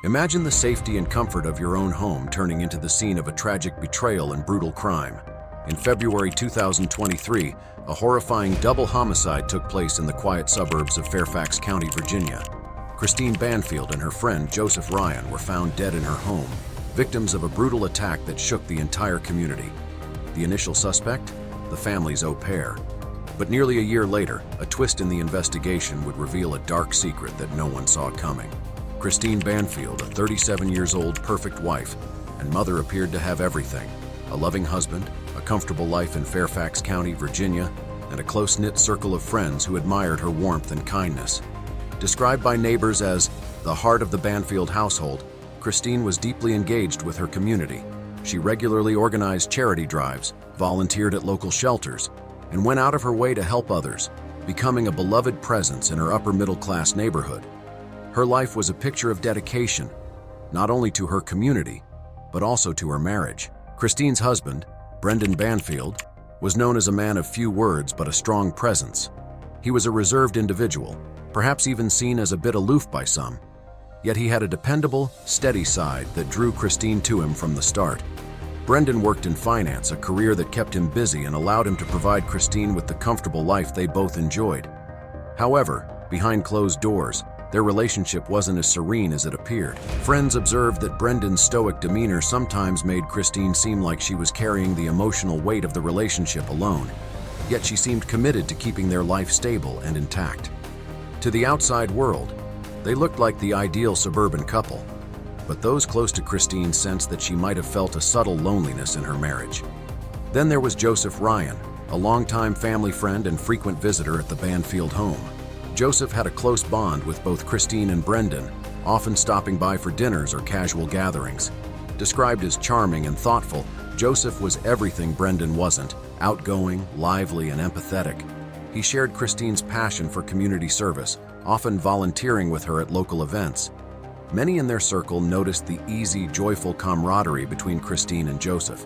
Imagine the safety and comfort of your own home turning into the scene of a tragic betrayal and brutal crime. In February 2023, a horrifying double homicide took place in the quiet suburbs of Fairfax County, Virginia. Christine Banfield and her friend Joseph Ryan were found dead in her home, victims of a brutal attack that shook the entire community. The initial suspect? The family's au pair. But nearly a year later, a twist in the investigation would reveal a dark secret that no one saw coming. Christine Banfield, a 37-year-old perfect wife and mother, appeared to have everything: a loving husband, a comfortable life in Fairfax County, Virginia, and a close-knit circle of friends who admired her warmth and kindness. Described by neighbors as the heart of the Banfield household, Christine was deeply engaged with her community. She regularly organized charity drives, volunteered at local shelters, and went out of her way to help others, becoming a beloved presence in her upper-middle-class neighborhood. Her life was a picture of dedication, not only to her community, but also to her marriage. Christine's husband, Brendan Banfield, was known as a man of few words but a strong presence. He was a reserved individual, perhaps even seen as a bit aloof by some. Yet he had a dependable, steady side that drew Christine to him from the start. Brendan worked in finance, a career that kept him busy and allowed him to provide Christine with the comfortable life they both enjoyed. However, behind closed doors, their relationship wasn't as serene as it appeared. Friends observed that Brendan's stoic demeanor sometimes made Christine seem like she was carrying the emotional weight of the relationship alone, yet she seemed committed to keeping their life stable and intact. To the outside world, they looked like the ideal suburban couple, but those close to Christine sensed that she might have felt a subtle loneliness in her marriage. Then there was Joseph Ryan, a longtime family friend and frequent visitor at the Banfield home. Joseph had a close bond with both Christine and Brendan, often stopping by for dinners or casual gatherings. Described as charming and thoughtful, Joseph was everything Brendan wasn't: outgoing, lively, and empathetic. He shared Christine's passion for community service, often volunteering with her at local events. Many in their circle noticed the easy, joyful camaraderie between Christine and Joseph.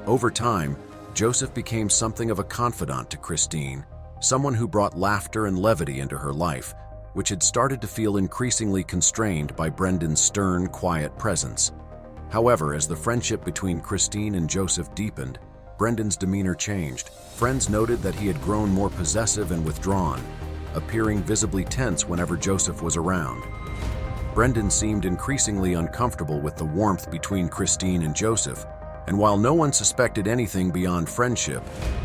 Over time, Joseph became something of a confidant to Christine, someone who brought laughter and levity into her life, which had started to feel increasingly constrained by Brendan's stern, quiet presence. However, as the friendship between Christine and Joseph deepened, Brendan's demeanor changed. Friends noted that he had grown more possessive and withdrawn, appearing visibly tense whenever Joseph was around. Brendan seemed increasingly uncomfortable with the warmth between Christine and Joseph, and while no one suspected anything beyond friendship,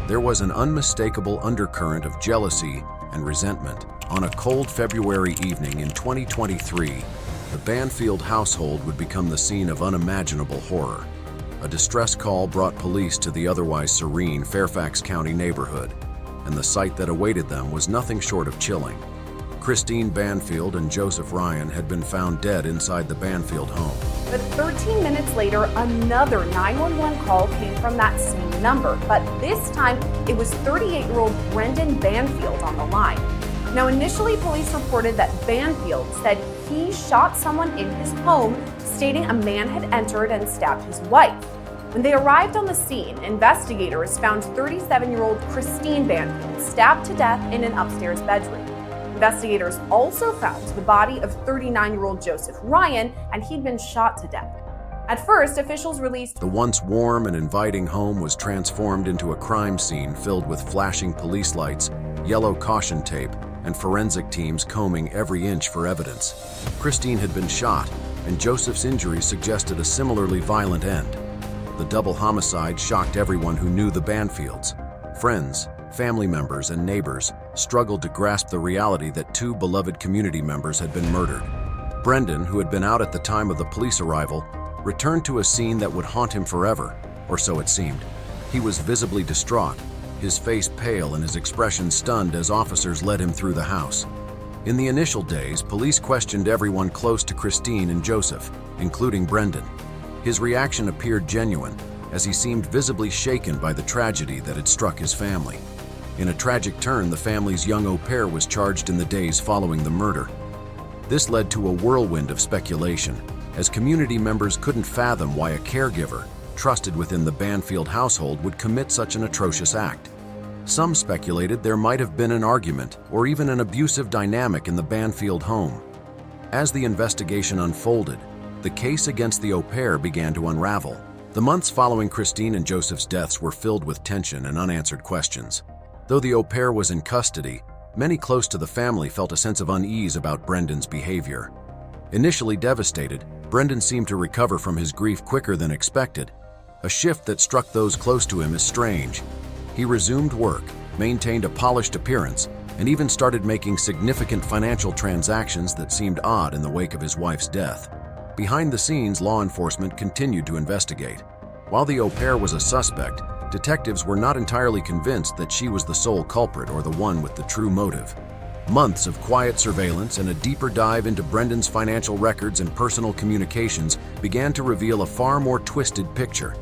there was an unmistakable undercurrent of jealousy and resentment. On a cold February evening in 2023, the Banfield household would become the scene of unimaginable horror. A distress call brought police to the otherwise serene Fairfax County neighborhood, and the sight that awaited them was nothing short of chilling. Christine Banfield and Joseph Ryan had been found dead inside the Banfield home. But 13 minutes later, another 911 call came from that same number, but this time it was 38-year-old Brendan Banfield on the line. Now, initially, police reported that Banfield said he shot someone in his home, stating a man had entered and stabbed his wife. When they arrived on the scene, investigators found 37-year-old Christine Banfield stabbed to death in an upstairs bedroom. Investigators also found the body of 39-year-old Joseph Ryan, and he'd been shot to death. At first, officials released the once warm and inviting home was transformed into a crime scene filled with flashing police lights, yellow caution tape, and forensic teams combing every inch for evidence. Christine had been shot, and Joseph's injuries suggested a similarly violent end. The double homicide shocked everyone who knew the Banfields. Friends, family members, and neighbors struggled to grasp the reality that two beloved community members had been murdered. Brendan, who had been out at the time of the police arrival, returned to a scene that would haunt him forever, or so it seemed. He was visibly distraught, his face pale and his expression stunned as officers led him through the house. In the initial days, police questioned everyone close to Christine and Joseph, including Brendan. His reaction appeared genuine, as he seemed visibly shaken by the tragedy that had struck his family. In a tragic turn, the family's young au pair was charged in the days following the murder. This led to a whirlwind of speculation, as community members couldn't fathom why a caregiver, trusted within the Banfield household, would commit such an atrocious act. Some speculated there might have been an argument or even an abusive dynamic in the Banfield home. As the investigation unfolded, the case against the au pair began to unravel. The months following Christine and Joseph's deaths were filled with tension and unanswered questions. Though the au pair was in custody, many close to the family felt a sense of unease about Brendan's behavior. Initially devastated, Brendan seemed to recover from his grief quicker than expected, a shift that struck those close to him as strange. He resumed work, maintained a polished appearance, and even started making significant financial transactions that seemed odd in the wake of his wife's death. Behind the scenes, law enforcement continued to investigate. While the au pair was a suspect, detectives were not entirely convinced that she was the sole culprit or the one with the true motive. Months of quiet surveillance and a deeper dive into Brendan's financial records and personal communications began to reveal a far more twisted picture.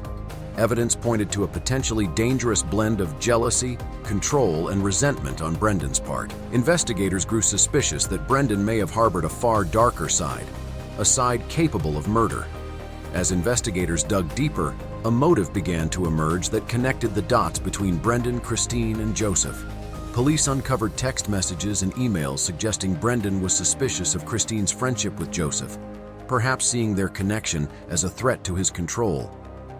Evidence pointed to a potentially dangerous blend of jealousy, control, and resentment on Brendan's part. Investigators grew suspicious that Brendan may have harbored a far darker side, a side capable of murder. As investigators dug deeper, a motive began to emerge that connected the dots between Brendan, Christine, and Joseph. Police uncovered text messages and emails suggesting Brendan was suspicious of Christine's friendship with Joseph, perhaps seeing their connection as a threat to his control.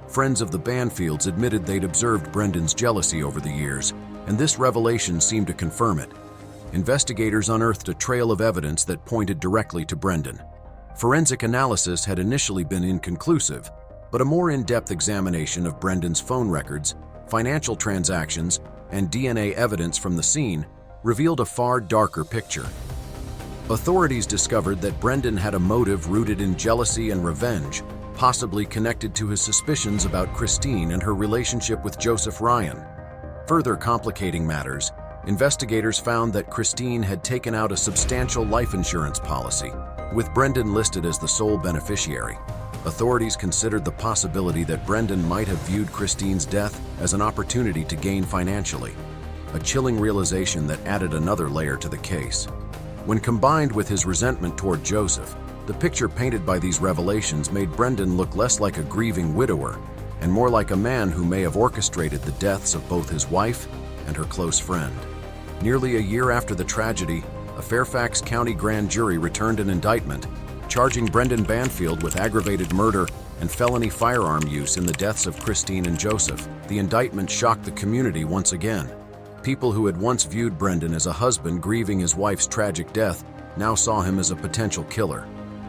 Friends of the Banfields admitted they'd observed Brendan's jealousy over the years, and this revelation seemed to confirm it. Investigators unearthed a trail of evidence that pointed directly to Brendan. Forensic analysis had initially been inconclusive, but a more in-depth examination of Brendan's phone records, financial transactions, and DNA evidence from the scene revealed a far darker picture. Authorities discovered that Brendan had a motive rooted in jealousy and revenge, possibly connected to his suspicions about Christine and her relationship with Joseph Ryan. Further complicating matters, investigators found that Christine had taken out a substantial life insurance policy, with Brendan listed as the sole beneficiary. Authorities considered the possibility that Brendan might have viewed Christine's death as an opportunity to gain financially, a chilling realization that added another layer to the case. When combined with his resentment toward Joseph, the picture painted by these revelations made Brendan look less like a grieving widower and more like a man who may have orchestrated the deaths of both his wife and her close friend. Nearly a year after the tragedy, a Fairfax County grand jury returned an indictment, charging Brendan Banfield with aggravated murder and felony firearm use in the deaths of Christine and Joseph. The indictment shocked the community once again. People who had once viewed Brendan as a husband grieving his wife's tragic death now saw him as a potential killer.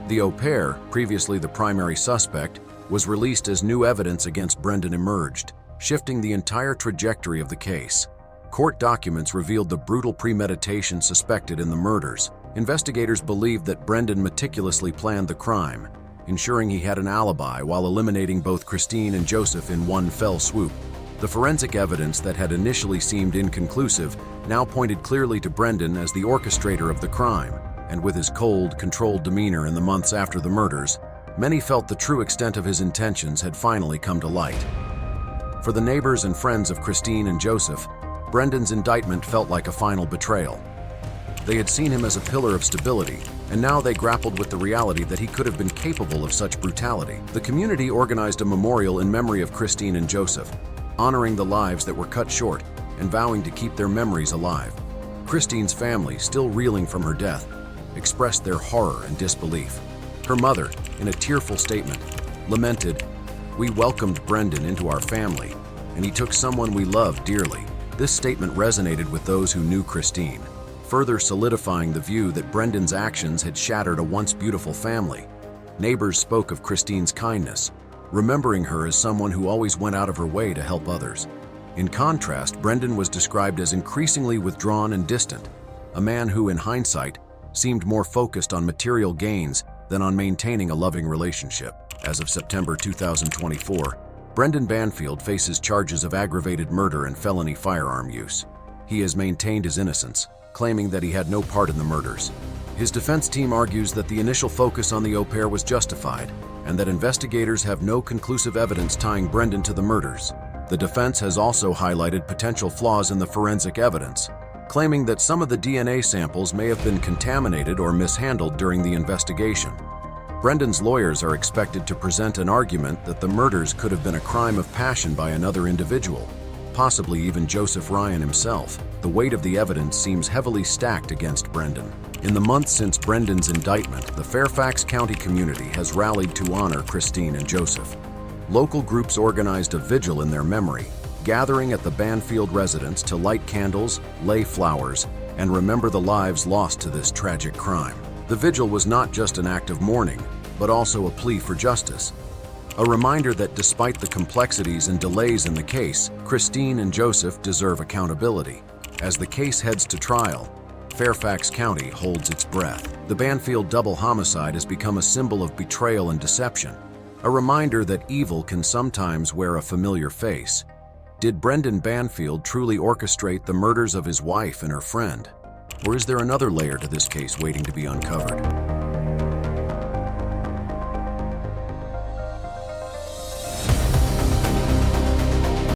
The au pair, previously the primary suspect, was released as new evidence against Brendan emerged, shifting the entire trajectory of the case. Court documents revealed the brutal premeditation suspected in the murders. Investigators believed that Brendan meticulously planned the crime, ensuring he had an alibi while eliminating both Christine and Joseph in one fell swoop. The forensic evidence that had initially seemed inconclusive now pointed clearly to Brendan as the orchestrator of the crime, and with his cold, controlled demeanor in the months after the murders, many felt the true extent of his intentions had finally come to light. For the neighbors and friends of Christine and Joseph, Brendan's indictment felt like a final betrayal. They had seen him as a pillar of stability, and now they grappled with the reality that he could have been capable of such brutality. The community organized a memorial in memory of Christine and Joseph, honoring the lives that were cut short and vowing to keep their memories alive. Christine's family, still reeling from her death, expressed their horror and disbelief. Her mother, in a tearful statement, lamented, "We welcomed Brendan into our family, and he took someone we loved dearly." This statement resonated with those who knew Christine, further solidifying the view that Brendan's actions had shattered a once beautiful family. Neighbors spoke of Christine's kindness, remembering her as someone who always went out of her way to help others. In contrast, Brendan was described as increasingly withdrawn and distant, a man who, in hindsight, seemed more focused on material gains than on maintaining a loving relationship. As of September 2024, Brendan Banfield faces charges of aggravated murder and felony firearm use. He has maintained his innocence, claiming that he had no part in the murders. His defense team argues that the initial focus on the au pair was justified, and that investigators have no conclusive evidence tying Brendan to the murders. The defense has also highlighted potential flaws in the forensic evidence, claiming that some of the DNA samples may have been contaminated or mishandled during the investigation. Brendan's lawyers are expected to present an argument that the murders could have been a crime of passion by another individual, possibly even Joseph Ryan himself. The weight of the evidence seems heavily stacked against Brendan. In the months since Brendan's indictment, the Fairfax County community has rallied to honor Christine and Joseph. Local groups organized a vigil in their memory, gathering at the Banfield residence to light candles, lay flowers, and remember the lives lost to this tragic crime. The vigil was not just an act of mourning, but also a plea for justice. A reminder that despite the complexities and delays in the case, Christine and Joseph deserve accountability. As the case heads to trial, Fairfax County holds its breath. The Banfield double homicide has become a symbol of betrayal and deception, a reminder that evil can sometimes wear a familiar face. Did Brendan Banfield truly orchestrate the murders of his wife and her friend? Or is there another layer to this case waiting to be uncovered?